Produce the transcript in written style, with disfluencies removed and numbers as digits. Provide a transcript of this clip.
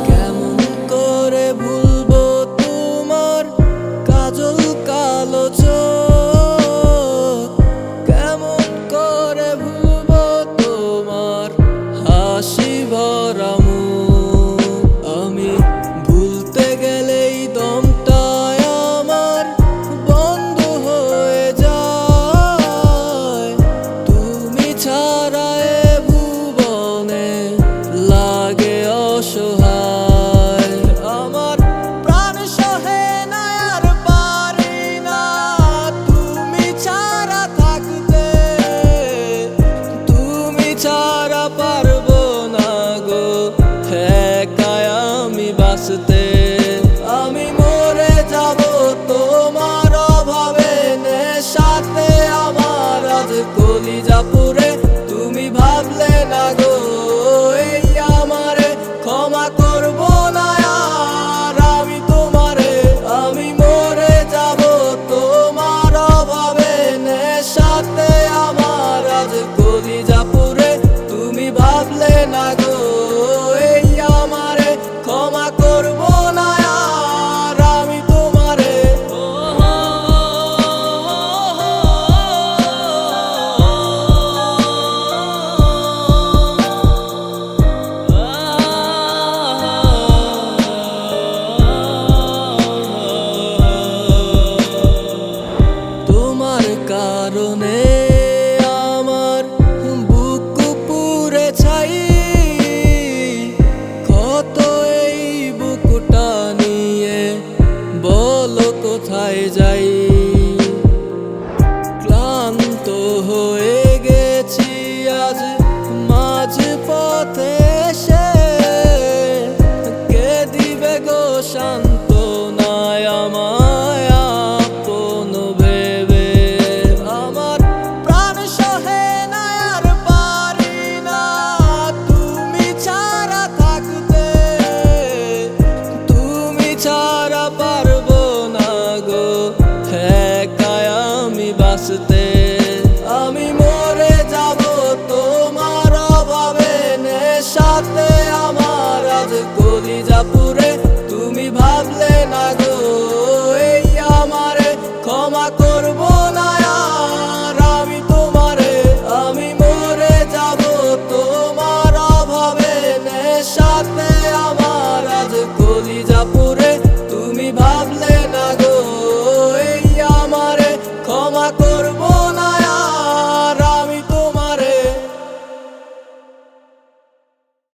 কেমন করে ভুলবো তোমার কাজল কালো চোখ, কেমন করে ভুলবো তোমার হাসি ভরা মুখ। আমি ভুলতে গেলেই দমটায় আমার বন্ধ হয়ে যায়। তুমি ছাড়া এ ভুবনে লাগে অসহায়। আমার প্রাণ সহে না আর পারি না তুমি ছাড়া থাকতে, তুমি ছাড়া পারবো না গো একাই আমি বাঁচতে। আমি মরে যাব তোমার অভাবে, নেশাতে আমার আজ কলিজা পুড়ে। তুমি ভাবলে না গো এই আমারে ক্ষমা করবো না আর আমি তোমারে। আমি মরে যাব তোমার অভাবে, নেশাতে আমার আজ কলিজা পুড়ে। তুমি ভাবলে না গো এই আমারে ক্ষমা করবো না আর আমি তোমারে। তোমার কারণে আমার বুক পুড়ে ছাই, কত এই বুকটা নিয়ে বলো কোথায় যাই। ক্লান্ত হয়ে গেছি আজ মাঝ পথে এসে, কে দিবে গো সান্ত্বনায় আমায় আপন ভেবে। আমার প্রাণ সহে না আর পারি না তুমি ছাড়া থাকতে, তুমি ছাড়া পারবো না গো একাই আমি বাঁচতে। আমি মরে যাব তোমার অভাবে, নেশাতে আমার আজ কলিজা পুড়ে। তুমি ভাবলে